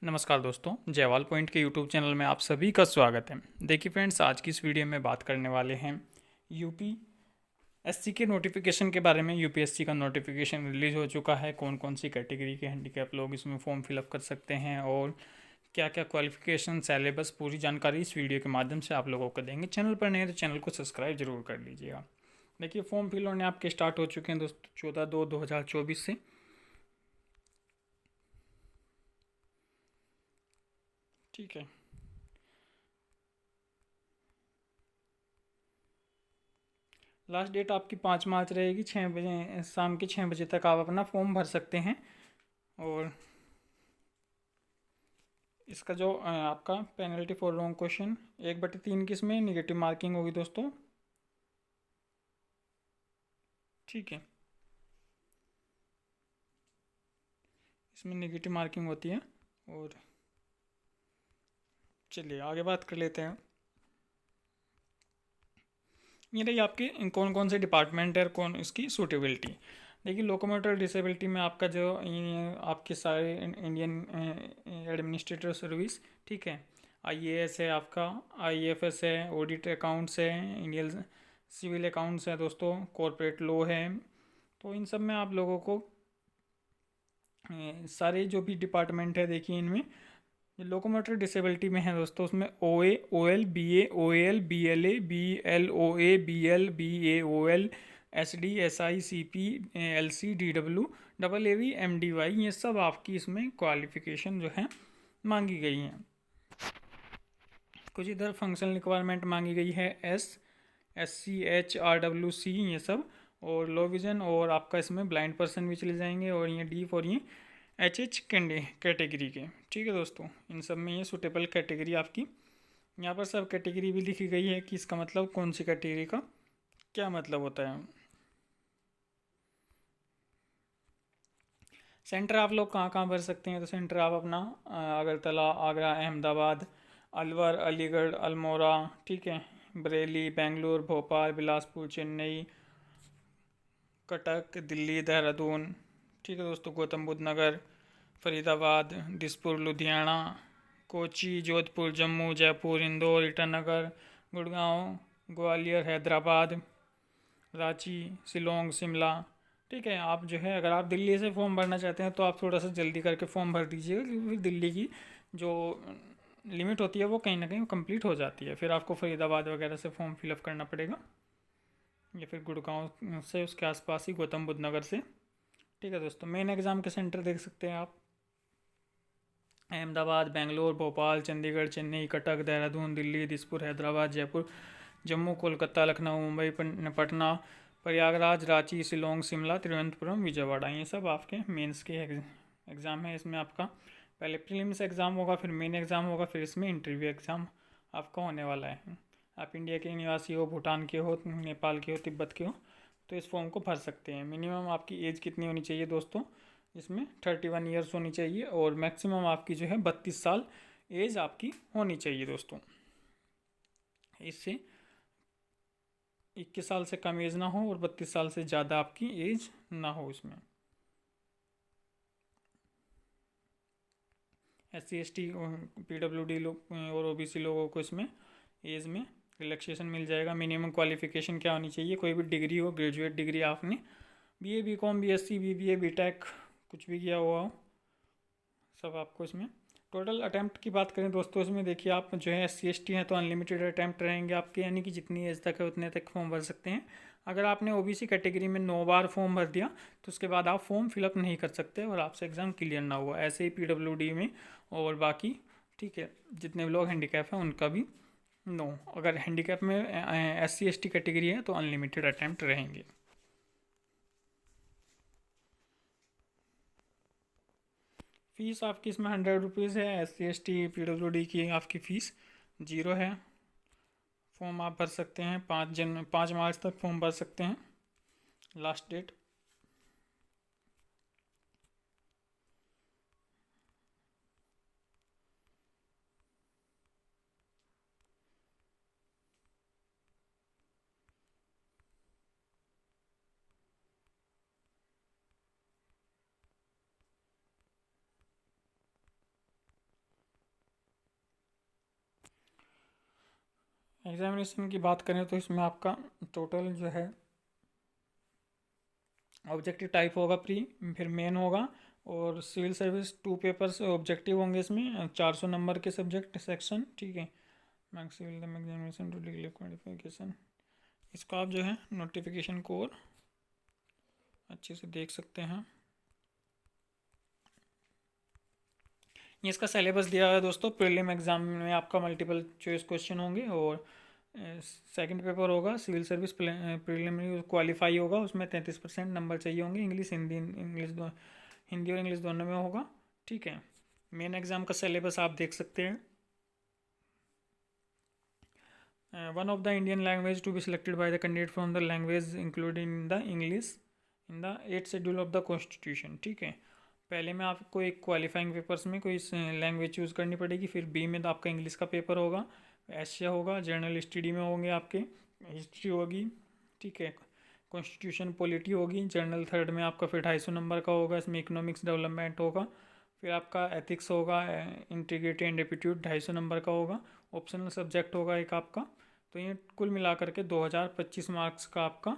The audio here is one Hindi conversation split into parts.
नमस्कार दोस्तों, जयवाल पॉइंट के यूट्यूब चैनल में आप सभी का स्वागत है। देखिए फ्रेंड्स, आज की इस वीडियो में बात करने वाले हैं यूपीएससी के नोटिफिकेशन के बारे में। यूपीएससी का नोटिफिकेशन रिलीज हो चुका है। कौन कौन सी कैटेगरी के हैंडीकैप लोग इसमें फॉर्म फिलअप कर सकते हैं और क्या क्या क्वालिफिकेशन, सिलेबस, पूरी जानकारी इस वीडियो के माध्यम से आप लोगों को देंगे। चैनल पर नए तो चैनल को सब्सक्राइब जरूर कर लीजिएगा। देखिए, फॉर्म फिल होने आपके स्टार्ट हो चुके हैं दोस्तों 14/2/2024 से। ठीक है, लास्ट डेट आपकी 5 मार्च रहेगी। 6 बजे, शाम के 6 बजे तक आप अपना फॉर्म भर सकते हैं। और इसका जो आपका पेनल्टी फॉर रॉन्ग क्वेश्चन 1/3 की इसमें निगेटिव मार्किंग होगी दोस्तों। ठीक है, इसमें निगेटिव मार्किंग होती है। और चलिए आगे बात कर लेते हैं। ये रही आपकी कौन कौन से डिपार्टमेंट है और कौन इसकी सूटेबिलिटी। देखिए, लोकोमोटर डिसेबिलिटी में आपका जो आपके सारे इंडियन एडमिनिस्ट्रेटिव सर्विस, ठीक है, आईएएस है आपका, आईएफएस है, ऑडिट अकाउंट्स है, इंडियन सिविल अकाउंट्स है दोस्तों, कॉरपोरेट लॉ है। तो इन सब में आप लोगों को सारे जो भी डिपार्टमेंट है, देखिए इनमें लोकोमोटर डिसेबिलिटी में है दोस्तों, उसमें O A O L B A O L B L A B L O A B L B A O L S D S I C P L C D W double A V M D Y, ये सब आपकी इसमें क्वालिफिकेशन जो है मांगी गई हैं। कुछ इधर फंक्शनल रिक्वायरमेंट मांगी गई है, S C H R W C, ये सब। और लो विजन, और आपका इसमें ब्लाइंड पर्सन भी चले जाएंगे। और ये डी फॉर ये एच एच कैटेगरी के। ठीक है दोस्तों, इन सब में ये सुटेबल कैटेगरी आपकी यहाँ पर सब कैटेगरी भी लिखी गई है कि इसका मतलब कौन सी कैटेगरी का क्या मतलब होता है। सेंटर आप लोग कहाँ कहाँ भर सकते हैं, तो सेंटर आप अपना अगरतला, आगरा, अहमदाबाद, अलवर, अलीगढ़, अल्मोड़ा, ठीक है, बरेली, बेंगलुरु, भोपाल, बिलासपुर, चेन्नई, कटक, दिल्ली, देहरादून, ठीक है दोस्तों, गौतम बुद्ध नगर, फरीदाबाद, दिसपुर, लुधियाना, कोची, जोधपुर, जम्मू, जयपुर, इंदौर, ईटानगर, गुड़गांव, ग्वालियर, हैदराबाद, रांची, शिलोंग, शिमला। ठीक है, आप जो है अगर आप दिल्ली से फॉर्म भरना चाहते हैं तो आप थोड़ा सा जल्दी करके फॉर्म भर दीजिएगा, क्योंकि दिल्ली की जो लिमिट होती है वो कहीं ना कहीं कंप्लीट हो जाती है। फिर आपको फरीदाबाद वगैरह से फॉर्म फिलअप करना पड़ेगा, या फिर गुड़गांव से उसके आसपास ही गौतम बुद्ध नगर से। ठीक है दोस्तों, मेन एग्ज़ाम के सेंटर देख सकते हैं आप, अहमदाबाद, बेंगलोर, भोपाल, चंडीगढ़, चेन्नई, कटक, देहरादून, दिल्ली, दिसपुर, हैदराबाद, जयपुर, जम्मू, कोलकाता, लखनऊ, मुंबई, पटना, प्रयागराज, रांची, शिलोंग, शिमला, तिरुवनंतपुरम, विजयवाड़ा, ये सब आपके मेंस के एग्ज़ाम है। इसमें आपका पहले प्रीलिम्स एग्ज़ाम होगा, फिर मेन एग्ज़ाम होगा, फिर इसमें इंटरव्यू एग्ज़ाम आपका होने वाला है। आप इंडिया के निवासी हो, भूटान के हो, नेपाल के हो, तिब्बत के हो, तो इस फॉर्म को भर सकते हैं। मिनिमम आपकी एज कितनी होनी चाहिए दोस्तों, इसमें 31 ईयर्स होनी चाहिए, और मैक्सिमम आपकी जो है 32 साल एज आपकी होनी चाहिए दोस्तों। इससे 21 साल से कम एज ना हो और 32 साल से ज़्यादा आपकी एज ना हो इसमें। SC ST PWD लोग और OBC लोगों को इसमें एज में रिलैक्सेशन मिल जाएगा। मिनिमम क्वालिफिकेशन क्या होनी चाहिए, कोई भी डिग्री हो, ग्रेजुएट डिग्री आपने BA BCom BSc BBA BTech कुछ भी किया हुआ हो, सब आपको इसमें। टोटल अटैम्प्ट की बात करें दोस्तों, इसमें देखिए आप जो है SC ST हैं तो अनलिमिटेड अटैम्प्ट रहेंगे आपके, यानी कि जितनी एज तक है उतने तक फॉर्म भर सकते हैं। अगर आपने OBC कैटेगरी में 9 बार फॉर्म भर दिया तो उसके बाद आप फॉर्म फिलअप नहीं कर सकते और आपसे एग्ज़ाम क्लियर ना हुआ। ऐसे ही PWD में और बाकी, ठीक है, जितने भी लोग हैंडीकैप हैं उनका भी नो। अगर हैंडीकैप में SC ST कैटेगरी है तो अनलिमिटेड अटैम्प्ट रहेंगे। फ़ीस आपकी इसमें 100 रुपीज़ है। SC ST PWD की आपकी फ़ीस 0 है। फॉर्म आप भर सकते हैं, 5 मार्च तक फॉर्म भर सकते हैं, लास्ट डेट। एग्जामिनेशन की बात करें तो इसमें आपका टोटल जो है ऑब्जेक्टिव टाइप होगा प्री, फिर मेन होगा, और सिविल सर्विस 2 पेपर्स ऑब्जेक्टिव होंगे इसमें, 400 नंबर के सब्जेक्ट सेक्शन, ठीक है। Max civil examination to declare qualification, इसको आप जो है नोटिफिकेशन को और अच्छे से देख सकते हैं। ये इसका सिलेबस दिया है दोस्तों। प्रीलिम एग्जाम में आपका मल्टीपल चॉइस क्वेश्चन होंगे, और सेकंड पेपर होगा सिविल सर्विस प्रीलिमिनरी क्वालिफाई होगा, उसमें 33% नंबर चाहिए होंगे। हिंदी और इंग्लिश दोनों में होगा, ठीक है। मेन एग्जाम का सिलेबस आप देख सकते हैं। One of the Indian language to be selected by the candidate from the language included in the English in the 8th schedule of the constitution, ठीक है। पहले में आपको एक क्वालिफाइंग पेपर्स में कोई लैंग्वेज चूज़ करनी पड़ेगी, फिर बी में तो आपका इंग्लिश का पेपर होगा, एशिया होगा, जर्नल स्टडी में होंगे आपके, हिस्ट्री होगी, ठीक है, कॉन्स्टिट्यूशन पॉलिटी होगी। जर्नल थर्ड में आपका फिर 250 नंबर का होगा, इसमें इकोनॉमिक्स डेवलपमेंट होगा, फिर आपका एथिक्स होगा, इंटीग्रिटी एंड एप्टीट्यूड 250 नंबर का होगा, ऑप्शनल सब्जेक्ट होगा एक आपका। तो ये कुल मिला करके 2025 मार्क्स का आपका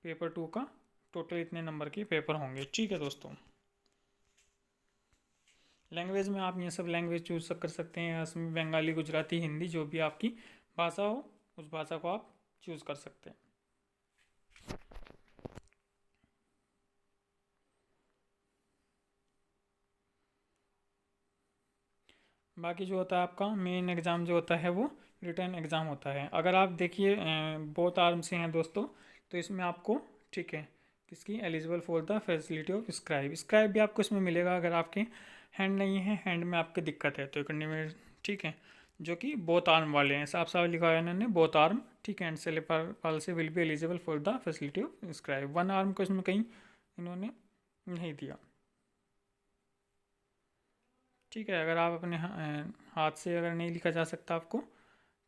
पेपर 2 का टोटल इतने नंबर के पेपर होंगे, ठीक है दोस्तों। लैंग्वेज में आप ये सब लैंग्वेज चूज कर सकते हैं, इसमें बंगाली, गुजराती, हिंदी, जो भी आपकी भाषा हो उस भाषा को आप चूज कर सकते हैं। बाकी जो होता है आपका मेन एग्ज़ाम जो होता है वो रिटर्न एग्ज़ाम होता है। अगर आप देखिए बोथ आर्म से हैं दोस्तों, तो इसमें आपको, ठीक है, किसकी eligible for the facility of scribe, scribe भी आपको इसमें मिलेगा अगर आपके हैंड नहीं है, हैंड में आपकी दिक्कत है तो करने में, ठीक है, जो कि बोथ आर्म वाले हैं, साफ साफ लिखा है इन्होंने बोथ आर्म, ठीक है, एंड सेलेबल से will be eligible for the facility of scribe. One arm को इसमें कहीं इन्होंने नहीं दिया, ठीक है। अगर आप अपने हाथ से अगर नहीं लिखा जा सकता आपको,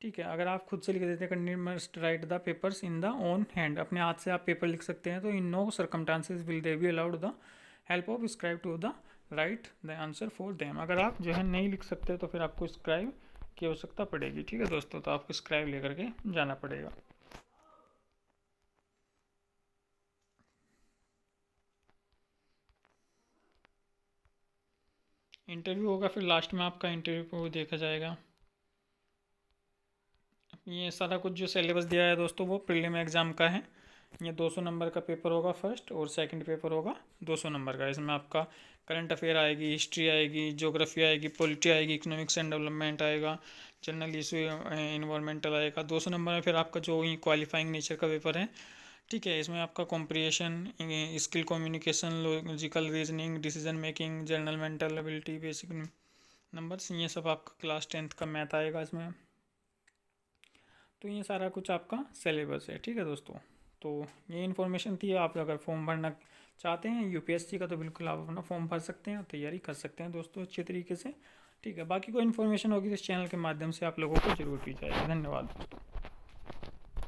ठीक है, अगर आप खुद से लिख देते हैं candidate must write the papers in the own hand, अपने हाथ से आप पेपर लिख सकते हैं, तो in no circumstances will they be allowed the help of scribe to the write the answer for them. अगर आप जो है नहीं लिख सकते तो फिर आपको स्क्राइब की आवश्यकता पड़ेगी, ठीक है दोस्तों, तो आपको स्क्राइब लेकर के जाना पड़ेगा। इंटरव्यू होगा, फिर लास्ट में आपका इंटरव्यू को देखा जाएगा। ये सारा कुछ जो सिलेबस दिया है दोस्तों वो प्रीलिम एग्ज़ाम का है। ये 200 नंबर का पेपर होगा फर्स्ट, और सेकंड पेपर होगा 200 नंबर का। इसमें आपका करंट अफेयर आएगी, हिस्ट्री आएगी, ज्योग्राफी आएगी, पॉलिटी आएगी, इकोनॉमिक्स एंड डेवलपमेंट आएगा, जनरल इशू, इन्वायरमेंटल आएगा। 200 नंबर में फिर आपका जो क्वालिफाइंग नेचर का पेपर है, ठीक है, इसमें आपका comprehension, skill communication, logical reasoning, decision making, general mental ability, basic numbers, ये सब आपका क्लास 10th का मैथ आएगा इसमें। तो ये सारा कुछ आपका सिलेबस है, ठीक है दोस्तों। तो ये इन्फॉर्मेशन थी। आप अगर फॉर्म भरना चाहते हैं यूपीएससी का तो बिल्कुल आप अपना फॉर्म भर सकते हैं और तैयारी कर सकते हैं दोस्तों अच्छे तरीके से, ठीक है। बाकी कोई इन्फॉर्मेशन होगी तो इस चैनल के माध्यम से आप लोगों को जरूर दी जाएगी। धन्यवाद दोस्तों।